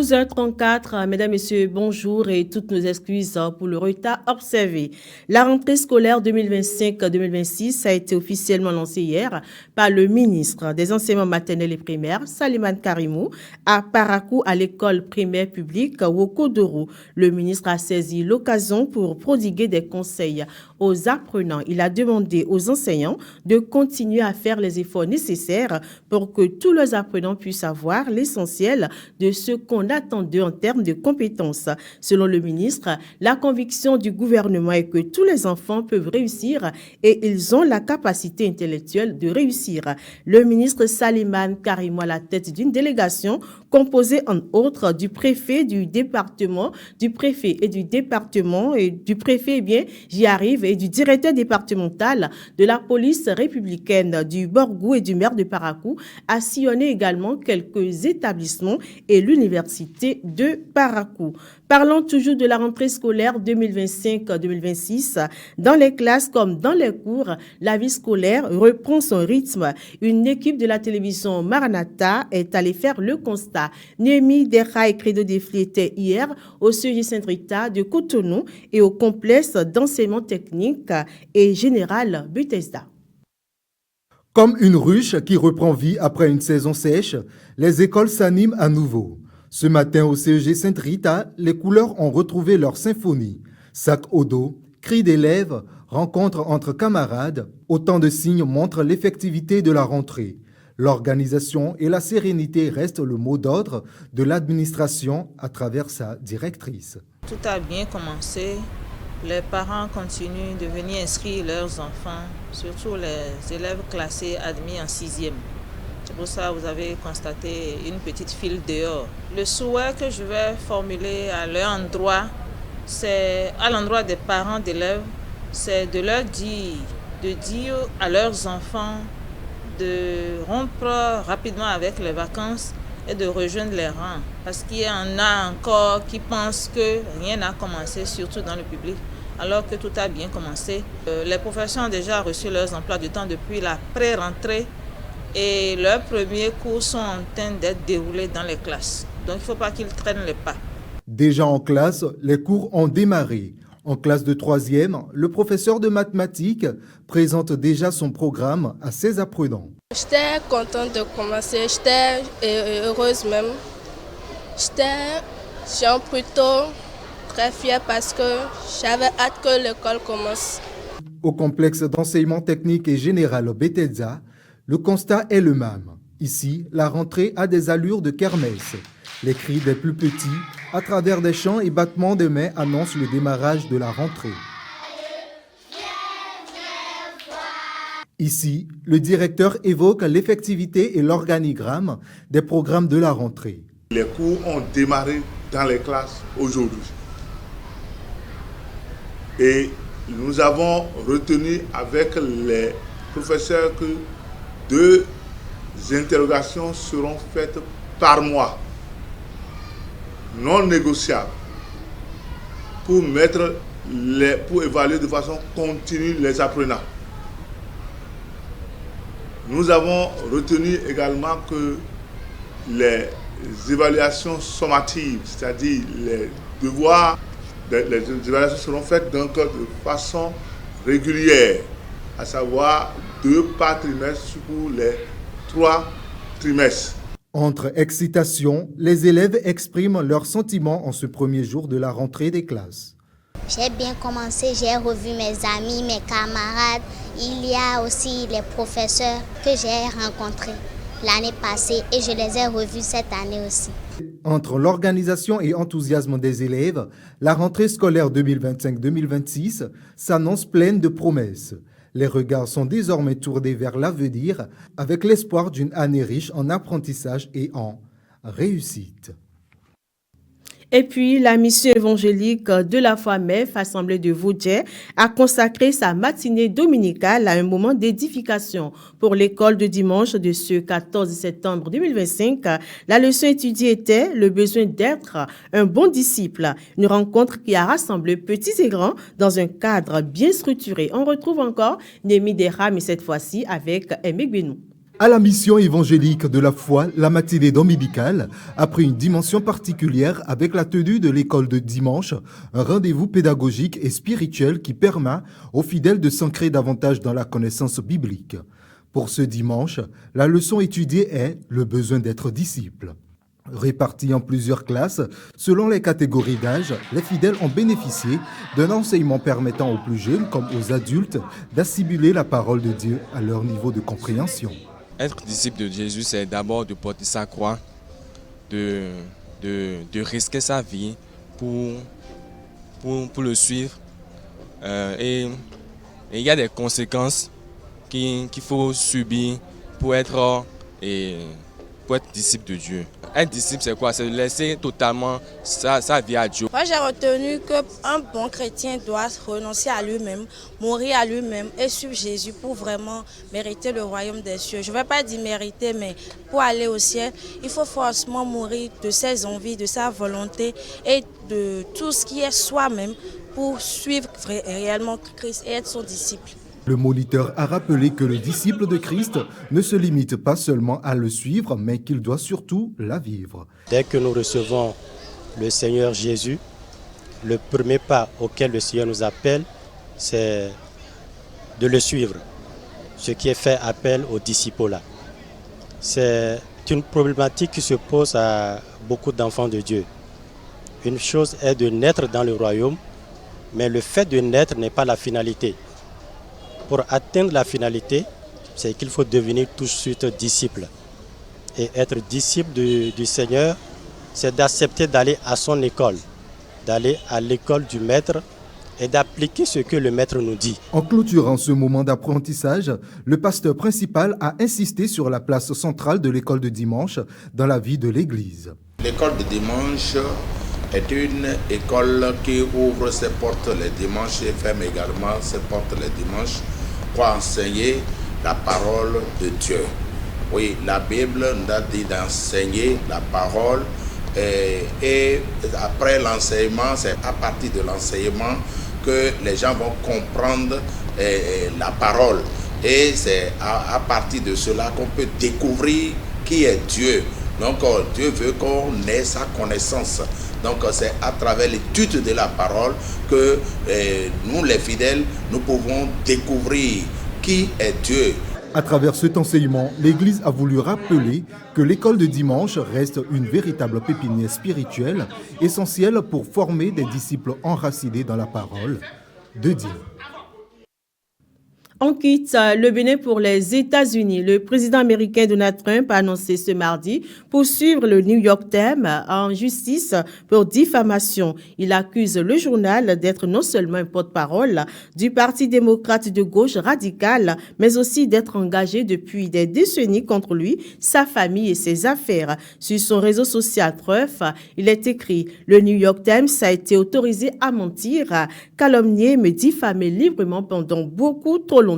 12h34, mesdames, messieurs, bonjour et toutes nos excuses pour le retard observé. La rentrée scolaire 2025-2026 a été officiellement lancée hier par le ministre des Enseignements maternels et primaires, Salimane Karimou, à Parakou, à l'école primaire publique Wokodoro. Le ministre a saisi l'occasion pour prodiguer des conseils aux apprenants. Il a demandé aux enseignants de continuer à faire les efforts nécessaires pour que tous les apprenants puissent avoir l'essentiel de ce qu'on attend d'eux en termes de compétences. Selon le ministre, la conviction du gouvernement est que tous les enfants peuvent réussir et ils ont la capacité intellectuelle de réussir. Le ministre Salimane Karimou à la tête d'une délégation composée en autres du préfet du département, du préfet et du préfet, j'y arrive, et du directeur départemental de la police républicaine du Borgou et du maire de Parakou, a sillonné également quelques établissements et l'université de Parakou. Parlons toujours de la rentrée scolaire 2025-2026. Dans les classes comme dans les cours, la vie scolaire reprend son rythme. Une équipe de la télévision Maranatha est allée faire le constat. Némi Dera et Credo Defli étaient hier au CEJ Saint-Rita de Cotonou et au complexe d'enseignement technique et général Bethesda. Comme une ruche qui reprend vie après une saison sèche, les écoles s'animent à nouveau. Ce matin au CEJ Saint-Rita, les couleurs ont retrouvé leur symphonie. Sac au dos, cris d'élèves, rencontres entre camarades, autant de signes montrent l'effectivité de la rentrée. L'organisation et la sérénité restent le mot d'ordre de l'administration à travers sa directrice. Tout a bien commencé. Les parents continuent de venir inscrire leurs enfants, surtout les élèves classés admis en 6e. C'est pour ça que vous avez constaté une petite file dehors. Le souhait que je vais formuler à leur endroit, c'est à l'endroit des parents d'élèves, c'est de leur dire à leurs enfants de rompre rapidement avec les vacances et de rejoindre les rangs. Parce qu'il y en a encore qui pensent que rien n'a commencé, surtout dans le public, alors que tout a bien commencé. Les professeurs ont déjà reçu leurs emplois du temps depuis la pré-rentrée et leurs premiers cours sont en train d'être déroulés dans les classes. Donc il ne faut pas qu'ils traînent les pas. Déjà en classe, les cours ont démarré. En classe de 3e, le professeur de mathématiques présente déjà son programme à ses apprenants. J'étais contente de commencer, j'étais heureuse même. J'étais plutôt très fière parce que j'avais hâte que l'école commence. Au complexe d'enseignement technique et général Bethesda, le constat est le même. Ici, la rentrée a des allures de kermesse. Les cris des plus petits, à travers des chants et battements de mains, annoncent le démarrage de la rentrée. Ici, le directeur évoque l'effectivité et l'organigramme des programmes de la rentrée. Les cours ont démarré dans les classes aujourd'hui. Et nous avons retenu avec les professeurs que 2 interrogations seront faites par mois, non négociables, pour évaluer de façon continue les apprenants. Nous avons retenu également que les évaluations sommatives, c'est-à-dire les devoirs, les évaluations seront faites donc de façon régulière, à savoir 2 par trimestre pour les 3 trimestres. Entre excitation, les élèves expriment leurs sentiments en ce premier jour de la rentrée des classes. J'ai bien commencé, j'ai revu mes amis, mes camarades. Il y a aussi les professeurs que j'ai rencontrés l'année passée et je les ai revus cette année aussi. Entre l'organisation et enthousiasme des élèves, la rentrée scolaire 2025-2026 s'annonce pleine de promesses. Les regards sont désormais tournés vers l'avenir avec l'espoir d'une année riche en apprentissage et en réussite. Et puis, la mission évangélique de la foi MEF, Assemblée de Vaudjè, a consacré sa matinée dominicale à un moment d'édification. Pour l'école de dimanche de ce 14 septembre 2025, la leçon étudiée était le besoin d'être un bon disciple. Une rencontre qui a rassemblé petits et grands dans un cadre bien structuré. On retrouve encore Némi Dera, mais cette fois-ci avec Aimé Benou. À la mission évangélique de la foi, la matinée dominicale a pris une dimension particulière avec la tenue de l'école de dimanche, un rendez-vous pédagogique et spirituel qui permet aux fidèles de s'ancrer davantage dans la connaissance biblique. Pour ce dimanche, la leçon étudiée est le besoin d'être disciple. Répartis en plusieurs classes, selon les catégories d'âge, les fidèles ont bénéficié d'un enseignement permettant aux plus jeunes comme aux adultes d'assimiler la parole de Dieu à leur niveau de compréhension. Être disciple de Jésus, c'est d'abord de porter sa croix, de risquer sa vie pour le suivre. Et il y a des conséquences qu'il faut subir pour être disciple de Dieu. Être disciple, c'est quoi? C'est laisser totalement sa vie à Dieu. Moi, j'ai retenu qu'un bon chrétien doit renoncer à lui-même, mourir à lui-même et suivre Jésus pour vraiment mériter le royaume des cieux. Je ne vais pas dire mériter, mais pour aller au ciel, il faut forcément mourir de ses envies, de sa volonté et de tout ce qui est soi-même pour suivre réellement Christ et être son disciple. Le moniteur a rappelé que le disciple de Christ ne se limite pas seulement à le suivre, mais qu'il doit surtout la vivre. Dès que nous recevons le Seigneur Jésus, le premier pas auquel le Seigneur nous appelle, c'est de le suivre, ce qui est fait appel au disciple-là. C'est une problématique qui se pose à beaucoup d'enfants de Dieu. Une chose est de naître dans le royaume, mais le fait de naître n'est pas la finalité. Pour atteindre la finalité, c'est qu'il faut devenir tout de suite disciple. Et être disciple du Seigneur, c'est d'accepter d'aller à son école, d'aller à l'école du Maître et d'appliquer ce que le Maître nous dit. En clôturant ce moment d'apprentissage, le pasteur principal a insisté sur la place centrale de l'école de dimanche dans la vie de l'Église. L'école de dimanche est une école qui ouvre ses portes les dimanches et ferme également ses portes les dimanches pour enseigner la parole de Dieu. Oui, la Bible nous a dit d'enseigner la parole et après l'enseignement, c'est à partir de l'enseignement que les gens vont comprendre la parole. Et c'est à partir de cela qu'on peut découvrir qui est Dieu. Donc Dieu veut qu'on ait sa connaissance. Donc c'est à travers l'étude de la parole que nous les fidèles, nous pouvons découvrir qui est Dieu. À travers cet enseignement, l'Église a voulu rappeler que l'école de dimanche reste une véritable pépinière spirituelle, essentielle pour former des disciples enracinés dans la parole de Dieu. On quitte le Bénin pour les États-Unis. Le président américain Donald Trump a annoncé ce mardi poursuivre le New York Times en justice pour diffamation. Il accuse le journal d'être non seulement un porte-parole du Parti démocrate de gauche radical, mais aussi d'être engagé depuis des décennies contre lui, sa famille et ses affaires. Sur son réseau social Truth, il est écrit « Le New York Times a été autorisé à mentir, calomnier, me diffamer librement pendant beaucoup trop longtemps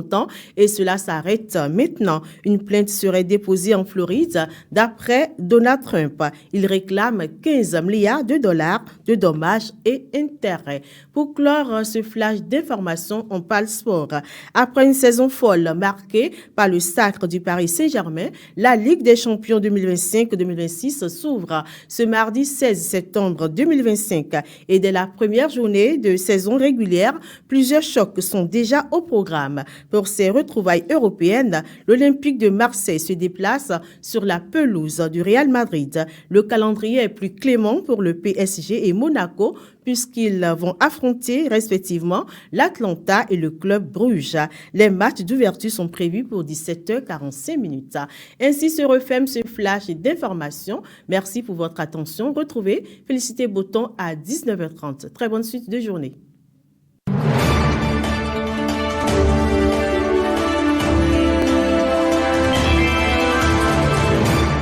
et cela s'arrête maintenant. Une plainte serait déposée en Floride d'après Donald Trump. Il réclame 15 milliards de dollars de dommages et intérêts. Pour clore ce flash d'informations, on parle sport. Après une saison folle marquée par le sacre du Paris Saint-Germain, la Ligue des champions 2025-2026 s'ouvre ce mardi 16 septembre 2025 et dès la première journée de saison régulière, plusieurs chocs sont déjà au programme. Pour ces retrouvailles européennes, l'Olympique de Marseille se déplace sur la pelouse du Real Madrid. Le calendrier est plus clément pour le PSG et Monaco puisqu'ils vont affronter respectivement l'Atlanta et le club Bruges. Les matchs d'ouverture sont prévus pour 17h45. Ainsi se referme ce flash d'informations. Merci pour votre attention. Retrouvez Félicité Botton à 19h30. Très bonne suite de journée.